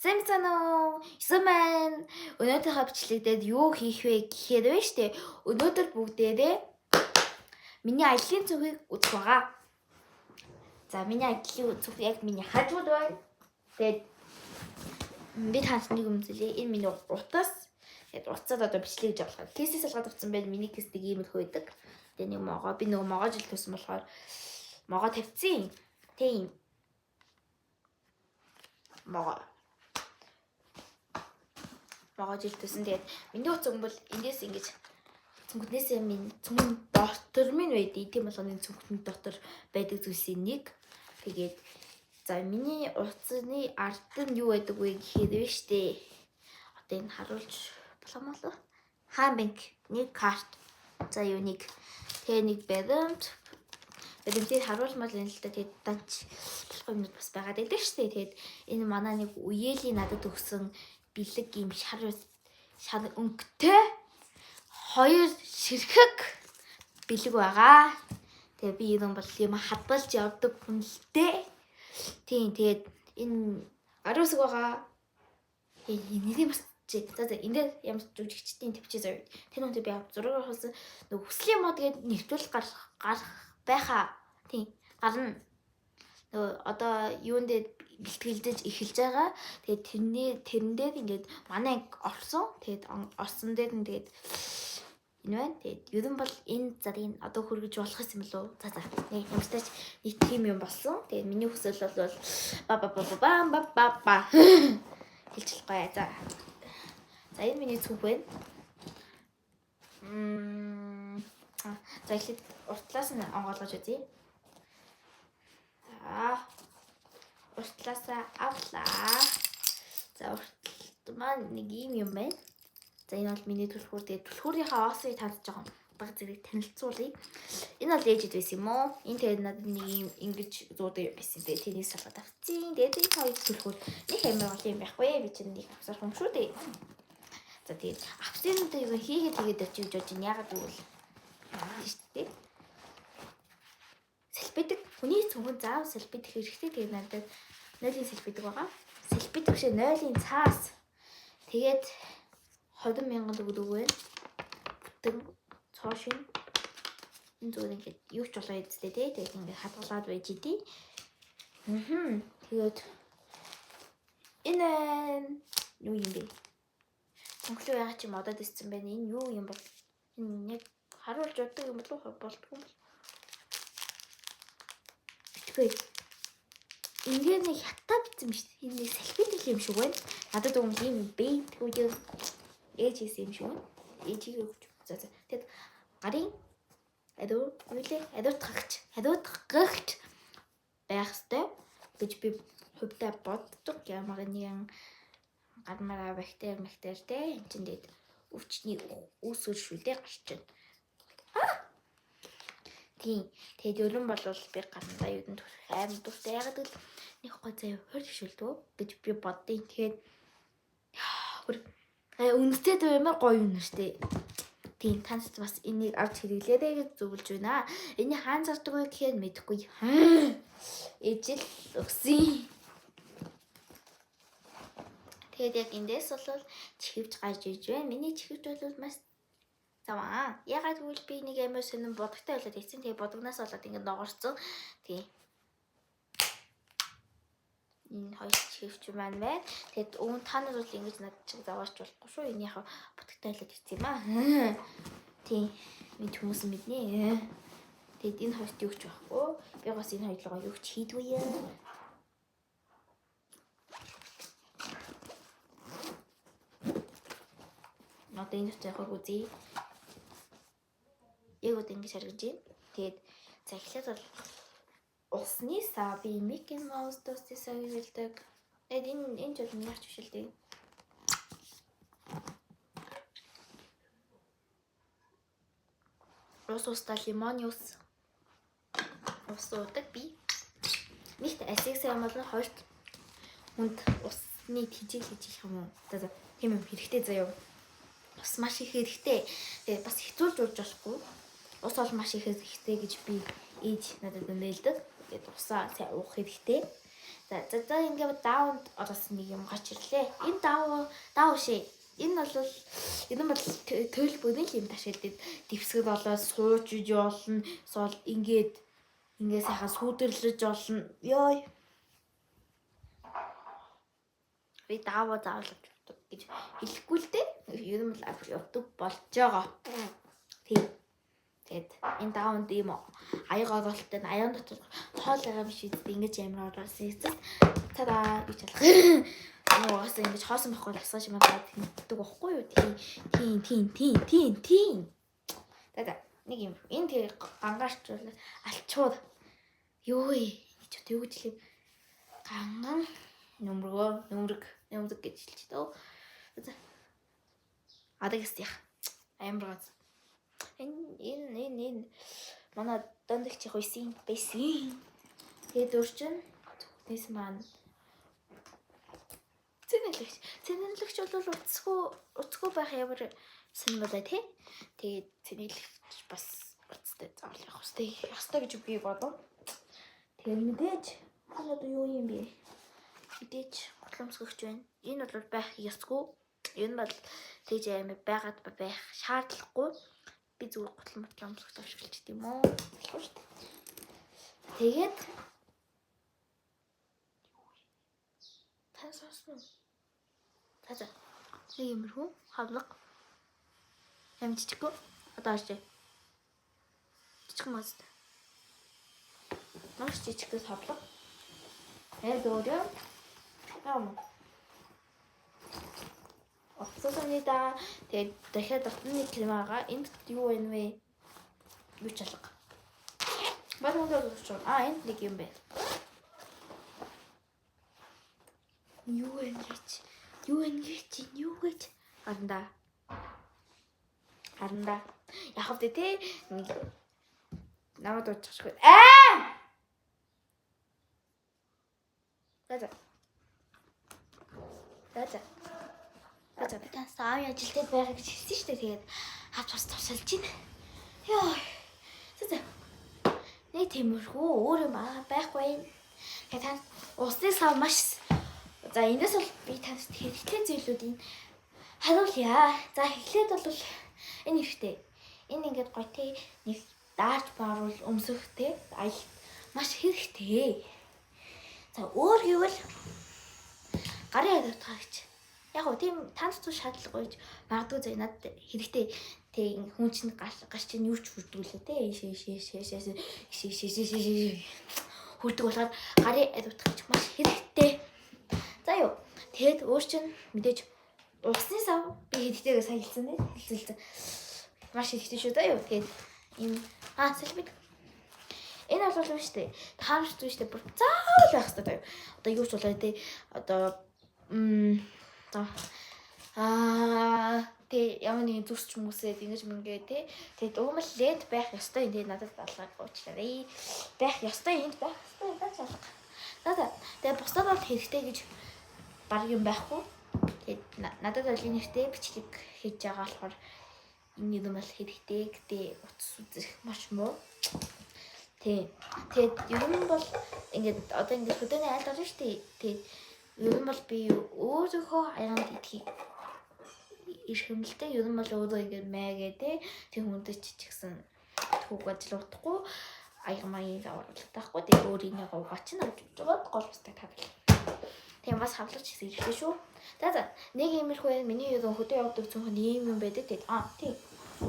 Сэмцэнөө Исмэн өнөөдрийнхөө бичлэгдээд юу хийх вэ гэхээр байна штэ. Өнөөдөр бүгдээрээ миний ажлын цүнхийг үзэх байгаа. За миний ажлын цүнх яг миний хажууд байна. Тэгээд би таасны юм зүйлээ. Энэ миний утас. Тэгээд утасад одоо бичлэг хийж байгаа. Кейсээс салгаад авсан байх миний кейсдэг ийм л хөөдөг. Тэгээд нэг могоо би нөгөө могоо жил төсөн болохоор могоо тавьчихсан. Тийм. Могоо жил төсөн. Тэгээд миний утас бол эндээс ингэж цүнхнээсээ минь цүнхэн дотор минь байдгийг тийм болгоны цүнхний дотор байдаг зүйлсийн нэг. Тэгээд за миний утасны ард нь юу байдаг вэ гэхээр вэ штэ. Одоо энэ харуулж боломжтой. Хаан банк нэг карт. За юу нэг тэгээ нэг баримт. Баримтыг харуулмал энэ л та тэгээд данч болохгүй юм бас байгаа гэдэг штэ. Тэгээд энэ манай нэг үеэлийн надад өгсөн бэлэг юм шар өнгөтэй хоёр ширхэг бэлэг байгаа. Тэгээ би энэ бол юм хадгалж явдаг хүн л дээ. Тийм тэгээд энэ гарын үсэг байгаа. Нэрийг бас за энэ ямар жүжигчдийн төвчээ заяа. Тэр үнтэй би зураг авсан нөгөө хүслийн мод гээд нэвтрүүл гарах байхаа. Тийм гарна. Нөгөө одоо юундээ бэлтгэлдэж эхэлж байгаа. Тэгээд тэрэн дээр ингээд манай орсон. Тэгээд орсон дээр нь тэгээд энэ байна. Тэгээд ер нь бол энэ зарыг одоо хүргэж болох юм болов уу? За нэг юмстайч нэг тийм юм болсон. Тэгээд миний хүсэл бол ба хэлж болохгүй. За энэ миний цүнх байна. За эхлээд уртлаас нь онгоолгож үзье. Уртлаасаа авлаа. За уртлт маань нэг юм байна. За энэ бол миний түлхүүр. Тэгээд түлхүүрийнхаа оосыг татж байгаа баг зэрэг танилцуулъя. Энэ бол ээжэд байсан юм уу? Энэ тэгээд надад нэг юм ингэж зуудаг байсан. Тэгээд тэрийг салгаад авчихсан. Тэгээд энэ хоёр түлхүүр нэг амир гол юм байхгүй. Би чинь нэг авсаар хүн шүү дээ. За тэгээд авсан юм хийгээд тэгээд очиж гэж бодож яагаад гэвэл штэ. Селфидэг хүний цүнхэн заав селфидэх хэрэгтэй. Тэгээд надад 0-ийн селфидэг байгаа. Селфидэх шиг 0-ийн цаас. Тэгээд 20,000 өгдөг байна. Бүтэн цоо шин. Энэ зүгээр ингээд юу ч болоо эцтэй тий. Тэгээд ингээд хадгалаад байж идэв. Тэгээд энэ юу юм бэ? Цонхлоо яагаад ч модод ирсэн байна. Энэ юу юм бол? Энэ яг харуулж удаа юм болов уу? Болтгүй юм бол. Битгүй. Ингээд нэг хятад битсэн юм шүү дээ. Энэ селфидэх юм шиг байна. Надад юм бэйт үгүй ээж хийсэн юм шиг байна. Ээжийг өгч. За. Тэгэд гарын хадуутгагч байх ёстой гэж би хувьдаа боддог. Ямар нэгэн гармаараа бактери те энэ чинь тэгээд өвчний үүсвэр шүү дээ гарч байна. Тийм. Тэгээд ерөн бол би гарнаа юудан төрөх аим дуртай ягаад гэвэл нэг гой заяа хурд шүлдөө гэж би боддیں۔ Тэгээд үнэтэй амар гоё юм штэ. Тийм таньд бас энийг авч хэрэглээрэй гэж зөвлөж байна. Энийг хаан зардаг вэ гэхээр мэдэхгүй. Ээжил өгсөн. Тэгээд яг эндээс бол чихвж гарч иж байна. Миний чихвж бол маш заваа. Ягаад гэвэл би нэг амар сонирн бодогтой болоод ирсэн. Тэгээд бодогноос болоод ингэ догорцсон. Тийм. Энэ хоёр чихвч маань байна. Тэгээд та нар бол ингэж над чиг заваарч болохгүй шүү. Энэ яг бодогтой болоод ирсэн юм аа. Тийм. Мэд хүмүүс мэднэ. Тэгээд энэ хоёрт юу ч байхгүй. Би бас энэ хоёрлогоо юу ч хийдгүй юм. Одоо энэ ч яг үзье. Яг одоо ингэж харагдаж байна. Тэгээд за эхлээд бол усны саби Mickey Mouse тустай савилдаг. Тэгээд энэ ч бол марч биш л дээ. Ус лимоны ус уудаг би. Нэгт асигсаа юм бол хоёрт хүнд усны тижиг хийж юм уу? За тийм юм хэрэгтэй заяа. Ус маш их хэрэгтэй. Тэгээд бас хэцүүлж урж болохгүй. Ус бол маш их хэрэгтэй гэж би ээж надад нээлдэг. Тэгээд усаа сайн уух хэрэгтэй. За ингээд даавд орсон нэг юм гарч ирлээ. Энэ даав шээ. Энэ бол төрөл бүрийн юм ташаалд дэвсгэл болоод сууж иж болно. Эсвэл ингээд сайхан сүйдэрлэж болно. Ёй. Би дааваа заавал гэж хэлэхгүй л дээ. Ер нь бол явдаг болж байгаа. Тийм. Тэгээд энэ даавд ийм аяга оролттой аян дотор хоол байгаа биш үстэй ингэж амар оролцсон эцэст тадаа гэж алах. Угаас ингэж хоосон байхгүй асууж магад тэндэг байхгүй юу? Тийм. Тадаа нэг юм энэ тэгээ гангаарчлал алчууд юу гэж юу гэж хэлээ ганган нөмрөг гэж хэлж төө. Адагс яах амар газ. Энэ манай дондогч хойсын байсан. Тэгээд өөрчн зүгтээс маань цэнэрлэгч бол уцгүй байх ямар сонирхолтой тий. Тэгээд цэнэрлэгч бас уцтай заавал явах хэрэгтэй гэж би бодов. Тэгээд мэдээж ханаад юу юм бэ? Мэдээж готломсгогч байна. Энэ бол байх ёсгүй. Энэ бол тэгж амар байгаад байх шаардлагагүй. Би зүгээр готломсгогч авшиглч тийм үү? Болохгүй шүү дээ. Тэгээд тасаасан. Тасаа. Нэг юмрхүү хавлага. Амжчихгүй. Одоо орчих. Жижиг мас. Маш жижигээс хавлага. Дэөрөө. Яам. Оцсонида тэгээд дахиад дотны климаага энд юу вэ нэ? Юу ч алга. Багуудаа зүгч. Энд нэг юм байна. Юу гэж харанда. Яг л тэ намайг дуудчихгүй. За та сая ажилтад байгаа гэж хэлсэн шүү дээ. Тэгээд хавч бас тусалж байна. Ёо. За. Нэг тиймэрхүү өөр юм байхгүй. Тэгээд та усны сав маш. За энэс бол би танаас хэрэгтэй зүйлүүдийг харуулъя. За эхлээд бол энэ хэрэгтэй. Энэ ингээд гоё те нэг даарч бааруул өмсөхтэй аялал маш хэрэгтэй. За өөр гэвэл гарын хариуцлага гэж. Яг гоо тийм танд тус шаардлагагүй магадгүй зэ надад хэрэгтэй. Тэг хүн чинь гарч чинь юу ч хүрдгүүлээ те. Хүрдэг болохоор гарын хариуцлага маш хэрэгтэй. За юу. Тэгэд өөр чинь мэдээж усны сав би хэдтэйгээ сайн хэлсэн дээ. Маш хэрэгтэй шүү да юу. Тэгээд энэ сэлбэг. Энэ бол юм шүү дээ. Таамжтай шүү дээ. Бүр заавал байх хэрэгтэй да юу. Одоо юу ч болоо те. Одоо тэг ямар нэгэн зүсч хүмүүсээ ингэж мэнгээ те. Тэгээд уумал лед байх ёстой энэ надад алгаа уучлаарай. Байх ёстой энд байх ёстой гэж алга. За. Тэгээд бусдад бол хэрэгтэй гэж баг юм байхгүй. Тэгээд надад бол энэ хэрэгтэй бичлэг хийж байгаа болохоор энэ юм бол хэрэгтэй гэдэг утас үзэх маш муу. Тэгээд ер нь бол ингээд одоо ингээд хөдөөний айлд орно шүү дээ. Тэгээд ер нь бол би өөрийнхөө аянд идэхийг эрхэмлэлтэй ер нь бол өөрөө ингээд маягээ тэг хүнтэй чичгсэн түүх ажиллахдаггүй аягмын авралтай байхгүй. Тэгээд өөр инийг угаач нь авч жоод гол устай тавил. Тийм бас хавлагч гэсэн хэрэгтэй шүү. За нэг иймэрхүү миний хөдөө явдаг зөвхөн ийм юм байдаг. Тэгээд тийм.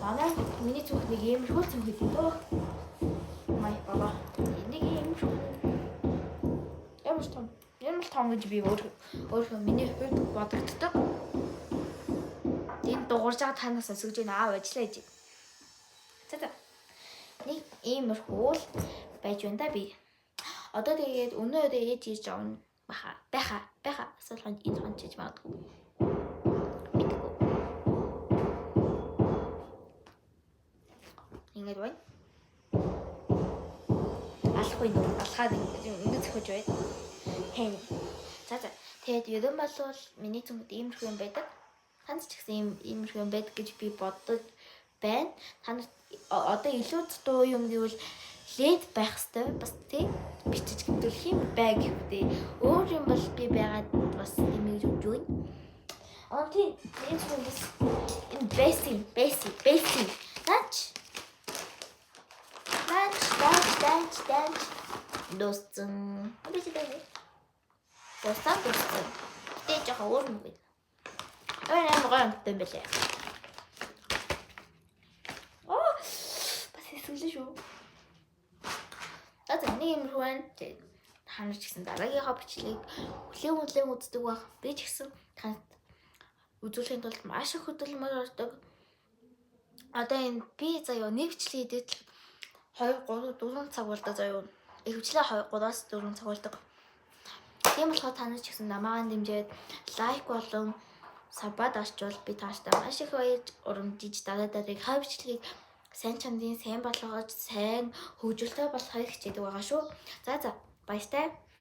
Манай миний зөвхөн нэг иймэрхүү зөвхөн дөө. Май баба. Нэг иймэрхүү. Ямар том гэж би өөрөө миний хувьд бодогддог. Энэ дуурж байгаа танаас өсгөж ийн ажиллаа гэж. За. Нэг иймэрхүү л байж байна да би. Одоо тэгээд өнөө ээж ээж авна. Байха. Асуулганд энэ хон чиж магадгүй. Мэдгүй. Ингээд байна. Алахгүй нөө. Алхаад ингэж зөхөж байна. Хэн. За. Тэгээд ер нь бол миний зүгт иймэрхүү юм байдаг. Танд ч гэсэн иймэрхүү юм байдаг гэж би боддог байна. Та нарт одоо илүү дуу юм гэвэл лед байх хэвээр бас тий бичиж гэмтүүлэх юм байг гэдэг. Өөр юм бол би байгаад бас нэмэж өгч байна. Тийм энэ хүмүүс энэ basic наач дуусан би тэгээд дуусан тэгээ жоохон өөр юм байна. Амар гоё юмтай байлаа. Бас хэсгэлээ шүү. Нэг юм байна. Ханаж гэсэн дараагийнхаа бичлэгийг хүлээн үздэг байх. Би ч гэсэн танд үзүүлэхийн тулд маш их хөдөлмөр ордог. Одоо энэ би заяа нэг бичлэг идээд 2 3 4 цаг болдог заяа. Ихэвчлэн 3-4 цаг болдог. Тийм болохоор та нар ч гэсэн намаагаа дэмжиж лайк болон саббад очвол би тааштай маш их баярлж урамжиж дараагийн хавьчлыг сайн чандын сайн болгож сайн хөгжөлтэй болохыг хичээдэг байгаа шүү. За баяртай.